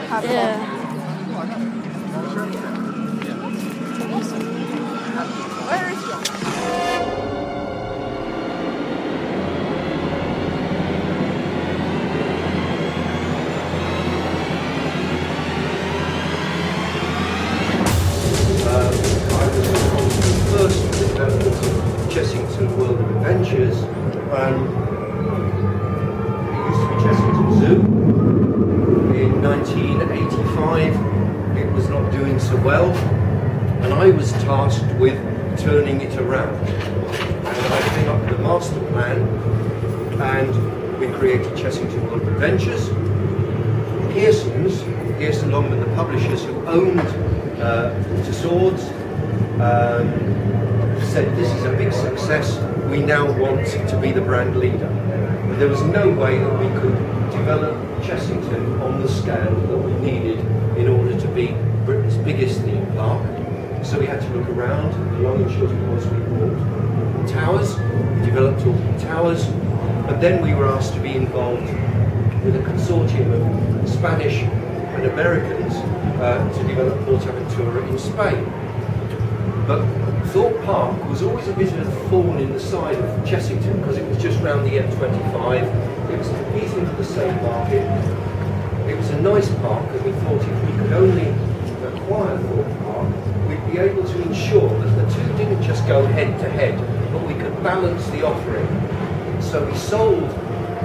have Yeah. Where is John? I was involved in the first development of Chessington World of Adventures. It used to be Chessington Zoo. In 1985, it was not doing so well, and I was tasked with turning it around. And I came up with a master plan, and we created Chessington World of Adventures. Pearson Longman, the publishers who owned To Swords, said this is a big success, we now want to be the brand leader. But there was no way that we could develop Chessington on the scale that we needed in order to be Britain's biggest theme park. So we had to look around. The long and short of it was we bought Towers, developed all Towers, and then we were asked to be involved with a consortium of Spanish and Americans to develop PortAventura in Spain. But Thorpe Park was always a bit of a thorn in the side of Chessington because it was just round the M25. It was competing for the same market. It was a nice park, and we thought if we could only acquire Thorpe Park, we'd be able to ensure that the two didn't just go head to head, but we could balance the offering. So we sold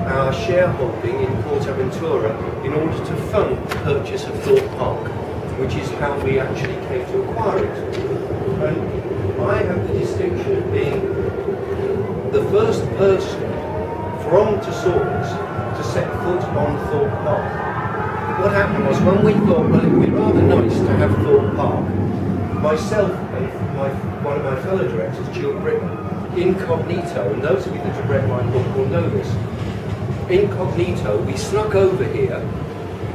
our shareholding in PortAventura in order to fund the purchase of Thorpe Park, which is how we actually came to acquire it. And I have the distinction of being the first person from To Swords to set foot on Thorpe Park. What happened was, when we thought, well, it would be rather nice to have Thorpe Park, myself and one of my fellow directors, Jill Britton, incognito, and those of you that have read my book will know this, incognito, we snuck over here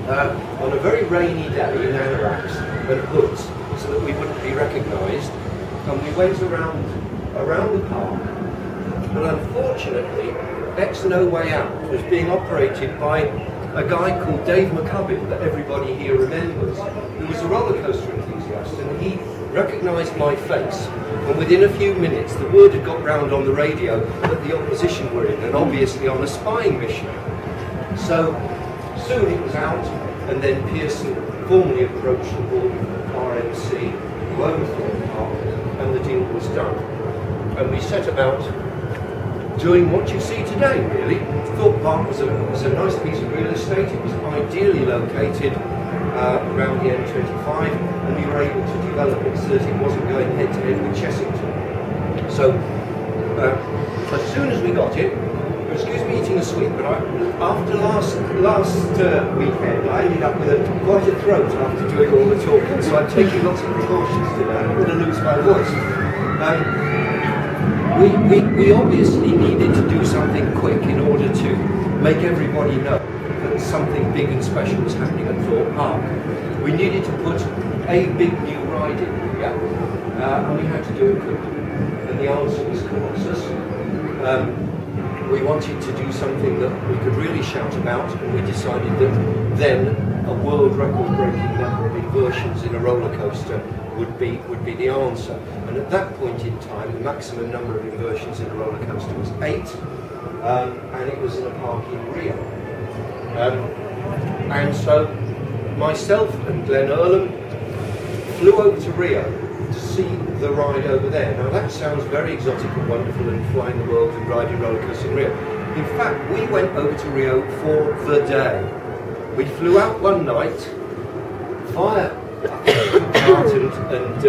on a very rainy day in anoraks and hoods so that we wouldn't be recognised, and we went around the park, and unfortunately X No Way Out was being operated by a guy called Dave McCubbin that everybody here remembers, who was a roller coaster enthusiast, and he recognised my face, and within a few minutes the word had got round on the radio that the opposition were in, and obviously on a spying mission. So soon it was out, and then Pearson formally approached the board of RMC, who owned Thorpe Park, and the deal was done. And we set about doing what you see today, really. Thorpe Park was a nice piece of real estate. It was ideally located around the M25, and we were able to develop it so that it wasn't going head to head with Chessington. So as soon as we got it, excuse me eating a sweet, but after last weekend I ended up with quite a throat after doing all the talking, so I'm taking lots of precautions today. I'm going to lose my voice. We obviously needed to do something quick in order to make everybody know that something big and special was happening at Thorpe Park. We needed to put a big new ride in here, and we had to do it quickly. And the answer was Colossus. We wanted to do something that we could really shout about, and we decided that then a world record-breaking number of inversions in a roller coaster would be the answer. And at that point in time, the maximum number of inversions in a roller coaster was 8, and it was in a park in Rio. And so myself and Glenn Earlham flew over to Rio to see the ride over there. Now that sounds very exotic and wonderful, and flying the world and riding roller coasters in Rio. In fact, we went over to Rio for the day. We flew out one night via and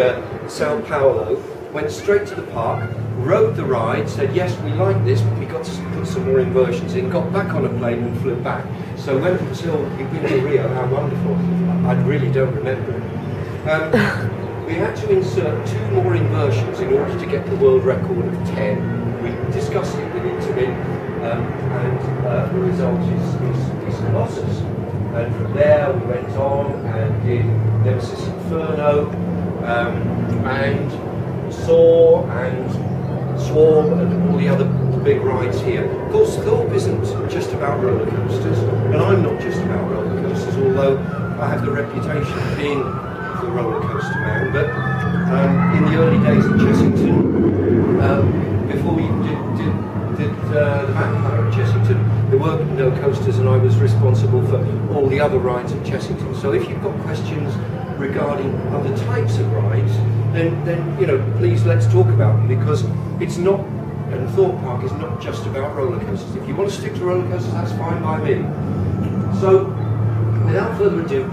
Sao Paulo, went straight to the park, rode the ride, said yes, we like this, but we got to put some more inversions in, got back on a plane and flew back. So when until we've been to Rio, how wonderful, I really don't remember it. We had to insert 2 more inversions in order to get the world record of 10. We discussed it with Intermin, and the result is Colossus. And from there we went on and did Nemesis Inferno, and Saw, and Swarm, and all the other big rides here. Of course, Thorpe isn't just about roller coasters, and I'm not just about roller coasters, although I have the reputation of being the roller coaster man, but in the early days at Chessington, before we did the vampire at Chessington, there were no coasters, and I was responsible for all the other rides at Chessington. So if you've got questions regarding other types of rides, then you know, please let's talk about them, because it's not, and Thorpe Park is not just about roller coasters. If you want to stick to roller coasters, that's fine by me. So without further ado,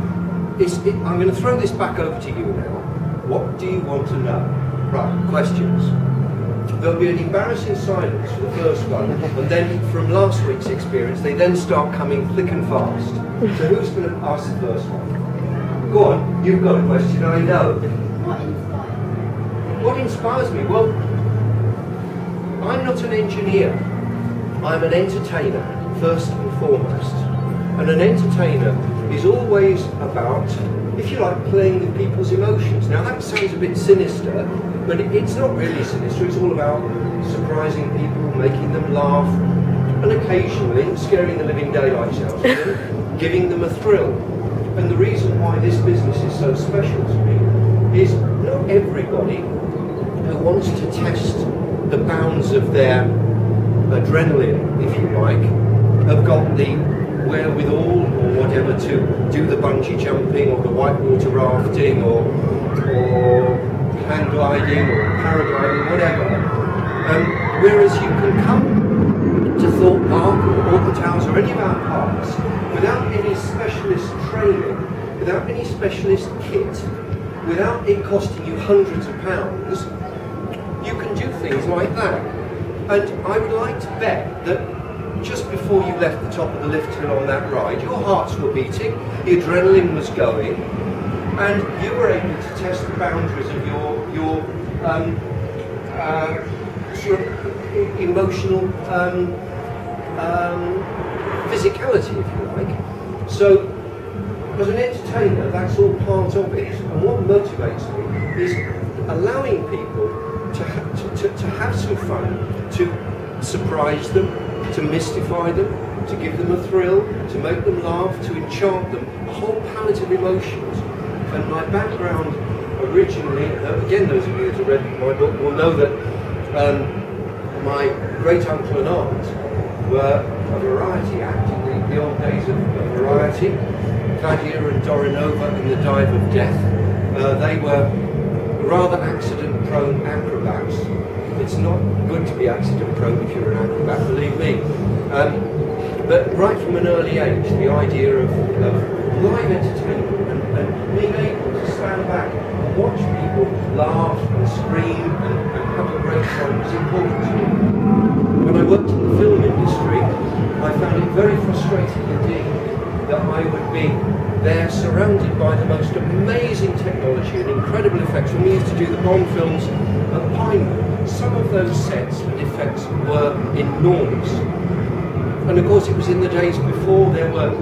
I'm going to throw this back over to you now. What do you want to know? Right, questions. There'll be an embarrassing silence for the first one, and then from last week's experience, they then start coming thick and fast. So who's going to ask the first one? Go on, you've got a question, I know. What inspires me? Well, I'm not an engineer. I'm an entertainer, first and foremost. And an entertainer is always about, if you like, playing with people's emotions. Now that sounds a bit sinister, but it's not really sinister. It's all about surprising people, making them laugh, and occasionally scaring the living daylights out of them, giving them a thrill. And the reason why this business is so special to me is not everybody who wants to test the bounds of their adrenaline, if you like, have got the wherewithal or whatever to do the bungee jumping or the whitewater rafting or hang gliding or paragliding, whatever. Whereas you can come to Thorpe Park or Alton Towers or any of our parks without any specialist training, without any specialist kit, without it costing you hundreds of pounds, you can do things like that. And I would like to bet that just before you left the top of the lift hill on that ride, your hearts were beating, the adrenaline was going, and you were able to test the boundaries of your sort of emotional physicality, if you like. So, as an entertainer, that's all part of it. And what motivates me is allowing people to have some fun, to surprise them, to mystify them, to give them a thrill, to make them laugh, to enchant them, a whole palette of emotions. And my background originally, again those of you that have read my book will know that my great uncle and aunt were a variety act in the old days of variety. Claudia and Dorinova in the Dive of Death. They were rather accident-prone acrobats. It's not good to be accident-prone if you're an acrobat, believe me. But right from an early age, the idea of live entertainment and being able to stand back and watch people laugh and scream and have a great time was important to me. When I worked in the film industry, I found it very frustrating indeed that I would be there surrounded by the most amazing technology and incredible effects. When we used to do the Bond films at Pinewood, some of those sets and effects were enormous. And of course it was in the days before there was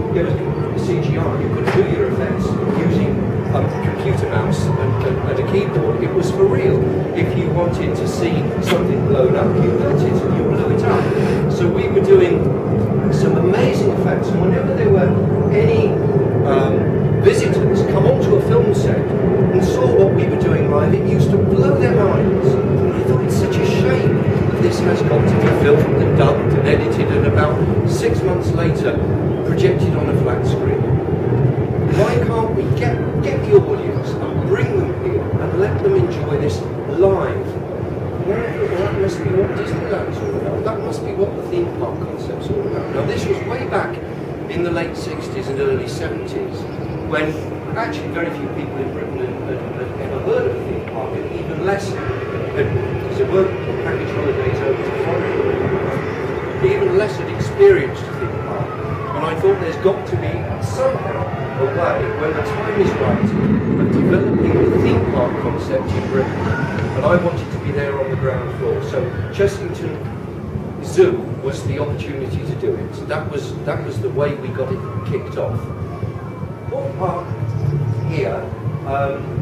CGI. You couldn't do your effects using a computer mouse and a keyboard. It was for real. If you wanted to see something blown up, you built it and you blew it up. So we were doing some amazing effects, and whenever there were any visitors come onto a film set and saw what we were doing live, it used to blow their minds. And I thought it's such a shame that this has got to be filmed and dubbed and edited and about 6 months later projected on a flat screen. Why can't we get the audience and bring them here and let them enjoy this live? Well, that must be what Disneyland's all about. That must be what the theme park concept's all about. Now this was way back in the late 60s and early 70s, when actually very few people in Britain had ever heard of a theme park, and even less because there were package holidays over to Florida, even less had experienced a theme park. And I thought there's got to be somehow a way, when the time is right, of developing the theme park concept in Britain. And I wanted to be there on the ground floor. So Chessington Zoo was the opportunity to do it. That was the way we got it kicked off. What park here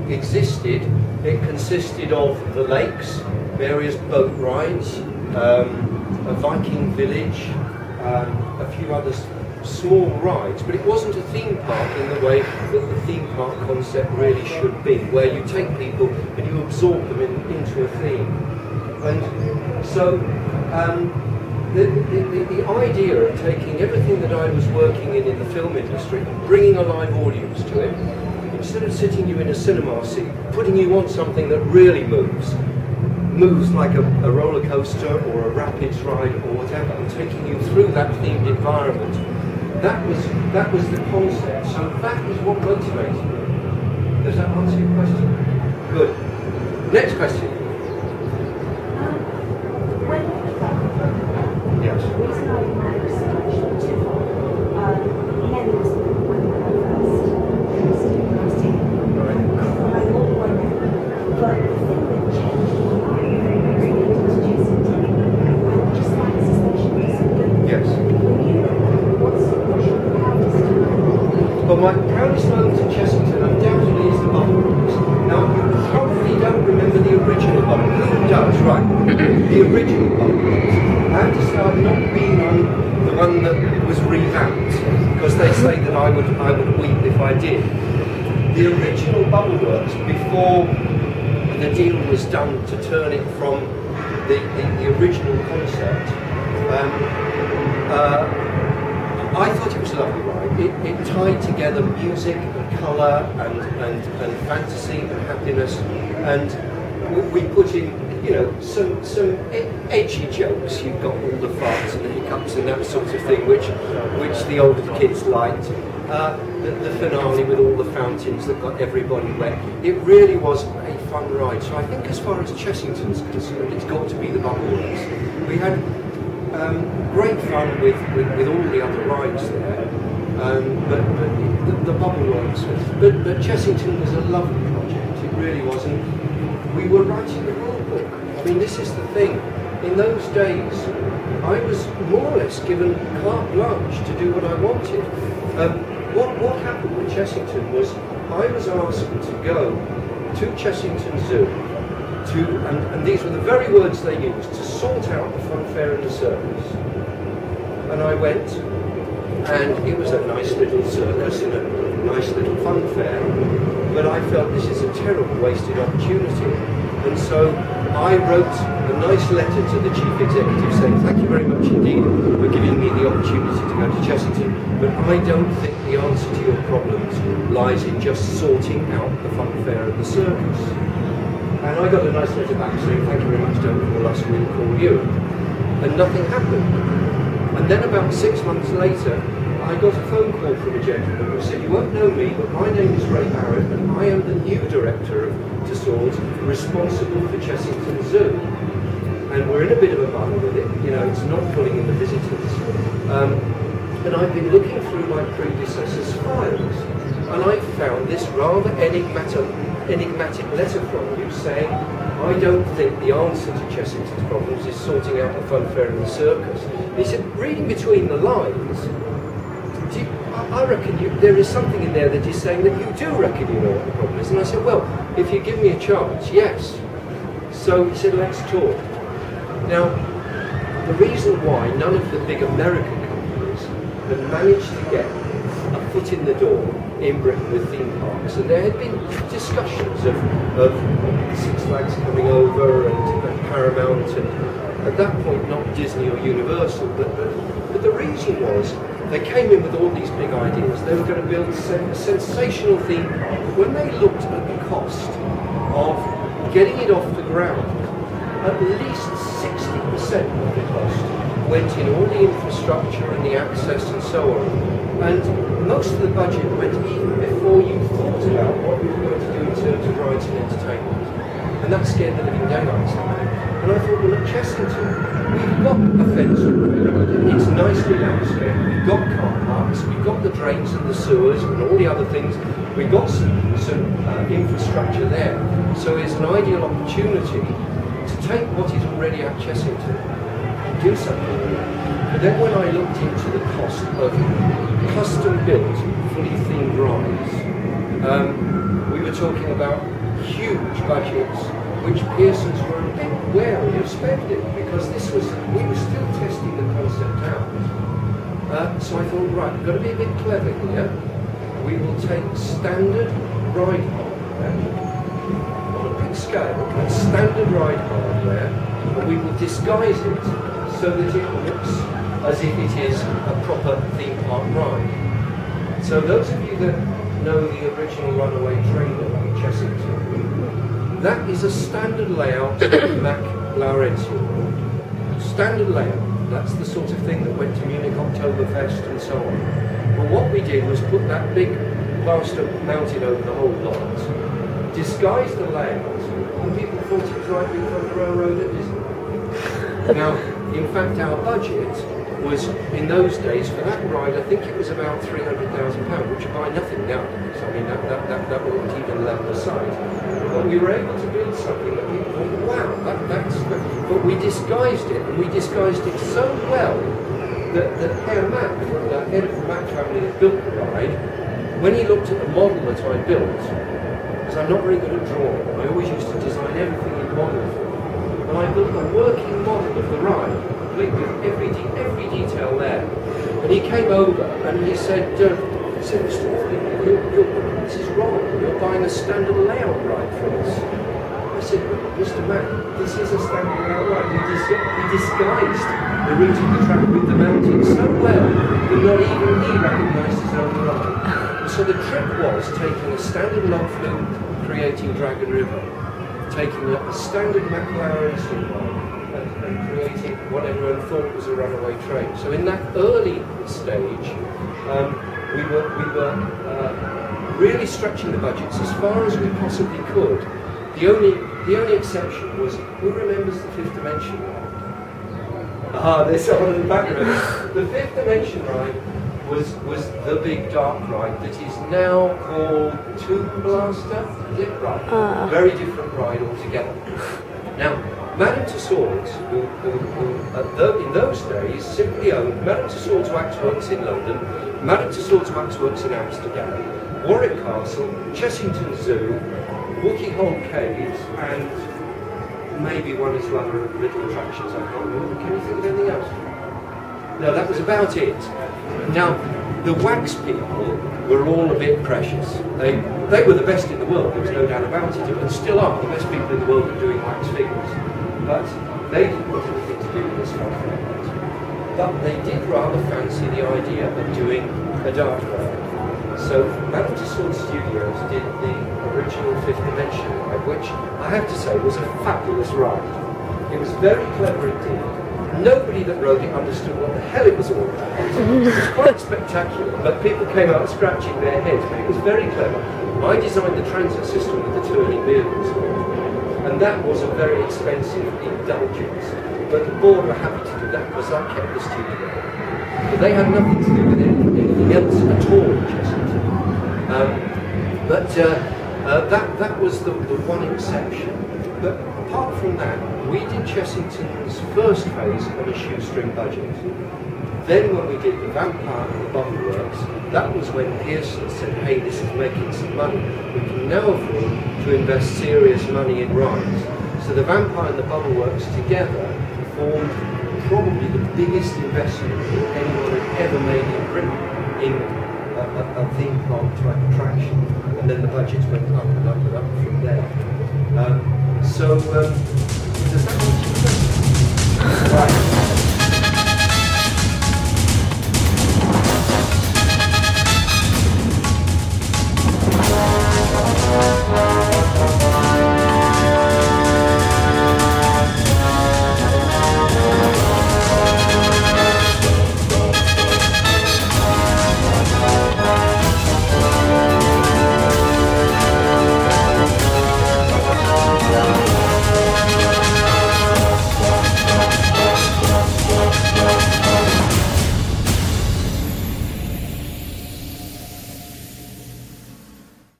existed? It consisted of the lakes, various boat rides, a Viking village, a few other small rides, but it wasn't a theme park in the way that the theme park concept really should be, where you take people and you absorb them into a theme. And so the idea of taking everything that I was working in the film industry and bringing a live audience to it, instead of sitting you in a cinema seat, putting you on something that really moves like a roller coaster or a rapids ride or whatever, and taking you through that themed environment. That was the concept. So that is what motivated me. Does that answer your question? Good. Next question. Yes. The reason I managed so much twofold. Again, it was when I first taken. Right. I all the way back. But the thing that changed my life very, very was chasing time. And just like suspension is so good. Yes. What's your proudest moment? Well, my proudest moment in Chessington undoubtedly is the bubble rooms. Now, you probably don't remember the original bubble rooms. Who does? Right. The original bubble rooms. I have to say I've not been on the one that was revamped, because they say that I would weep if I did. The original Bubble Works, before the deal was done to turn it from the original concept, I thought it was a lovely ride. It tied together music and colour and fantasy and happiness, and we put in, you know, some edgy jokes. You've got all the farts and the hiccups and that sort of thing, which the older kids liked. The finale with all the fountains that got everybody wet. It really was a fun ride. So I think as far as Chessington's concerned, it's got to be the Bubble Works. We had great fun with all the other rides there, but the Bubble Works. But Chessington was a lovely project. It really was. And we were writing the rule book. I mean, this is the thing. In those days, I was more or less given carte blanche to do what I wanted. What happened with Chessington was I was asked to go to Chessington Zoo and these were the very words they used, to sort out the funfair and the circus. And I went, and it was a nice little circus and a nice little funfair, but I felt this is a terrible wasted opportunity. And so I wrote a nice letter to the chief executive saying, thank you very much indeed for giving me the opportunity to go to Chessington, but I don't think the answer to your problems lies in just sorting out the funfair and the circus. And I got a nice letter back saying, thank you very much, don't call us, we'll call you. And nothing happened. And then about 6 months later, I got a phone call from a gentleman who said, you won't know me, but my name is Ray Barrett, and I am the new director of Tussauds, responsible for Chessington Zoo. And we're in a bit of a muddle with it, you know, it's not pulling in the visitors. And I've been looking through my predecessor's files, and I found this rather enigmatic letter from you saying, I don't think the answer to Chessington's problems is sorting out the funfair and the circus. And he said, reading between the lines, I reckon there is something in there that is saying that you do reckon you know what the problem is. And I said, well, if you give me a chance, yes. So he said, let's talk. Now, the reason why none of the big American companies have managed to get a foot in the door in Britain with theme parks, and there had been discussions of Six Flags coming over and Paramount, and at that point not Disney or Universal, but the reason was they came in with all these big ideas. They were going to build a sensational theme park. When they looked at the cost of getting it off the ground, at least 60% of the cost went in all the infrastructure and the access and so on. And most of the budget went even before you thought about what you were going to do in terms of rides and entertainment. And that scared the living daylights out of me. And I thought, well, at Chessington, we've got a fence already. It's nicely landscaped. We've got car parks. We've got the drains and the sewers and all the other things. We've got some infrastructure there. So it's an ideal opportunity to take what is already at Chessington and do something with it. But then when I looked into the cost of custom-built, fully themed rides, we were talking about huge budgets, which Pearson's were a bit wary of spending, because we were still testing the concept out. So I thought, right, we've got to be a bit clever here. We will take standard ride hardware on a big scale, and standard ride hardware, and we will disguise it so that it looks as if it is a proper theme park ride. So those of you that know the original runaway train at Chessington, that is a standard layout of Mac Laurentian. Standard layout. That's the sort of thing that went to Munich Oktoberfest and so on. But what we did was put that big plaster mounted over the whole lot, disguise the layout, and people thought it was like being on the railroad at Disney. Now, in fact, our budget was, in those days, for that ride, I think it was about £300,000, which would buy nothing nowadays. I mean, that wouldn't even level the site. But we were able to build something that people thought, wow, that's good. But we disguised it, and we disguised it so well that Herr Mac, the head of the Mac family that built the ride, when he looked at the model that I built, because I'm not very good at drawing, I always used to design everything in model form, and I built a working model of the ride, complete with every detail there. And he came over and he said, Mr. Wardley, this is wrong, you're buying a standard layout ride from us. I said, Mr. Mac, this is a standard layout ride. We disguised the route of the track with the mountains so well that not even he recognised his own ride. And so the trick was taking a standard log flume, creating Dragon River, taking a standard McLaren ride, and creating what everyone thought was a runaway train. So in that early stage, we were really stretching the budgets as far as we possibly could. The only exception was, who remembers the Fifth Dimension ride? Ah, there's someone in the background. The Fifth Dimension ride was the big dark ride that is now called Tomb Blaster. Is it right? Very different ride altogether. Now, Madame Tussauds, who in those days simply owned Madame Tussauds Waxworks in London, Madame Tussauds Waxworks in Amsterdam, Warwick Castle, Chessington Zoo, Wookey Hole Caves, and maybe one or two other little attractions I can't remember. Can you think of anything else? No, that was about it. Now, the wax people were all a bit precious. They were the best in the world, there was no doubt about it, and still are the best people in the world at doing wax figures. But they didn't want anything to do with this stuff. But they did rather fancy the idea of doing a dark ride. So Madame Tussauds Studios did the original Fifth Dimension ride, which I have to say was a fabulous ride. It was very clever indeed. Nobody that rode it understood what the hell it was all about. It was quite spectacular, but people came out scratching their heads, but it was very clever. I designed the transit system with the turning vehicles, and that was a very expensive indulgence. But the board were happy to do that because I kept the studio. But they had nothing to do with anything else at all in Chessington. That was the one exception. But apart from that, we did Chessington's first phase on a shoestring budget. Then when we did the Vampire and the Bubble Works, that was when Pearson said, hey, this is making some money. We can now afford to invest serious money in rides. So the Vampire and the Bubble Works together formed probably the biggest investment that anyone had ever made in Britain in a theme park type attraction. And then the budgets went up and up and up from there.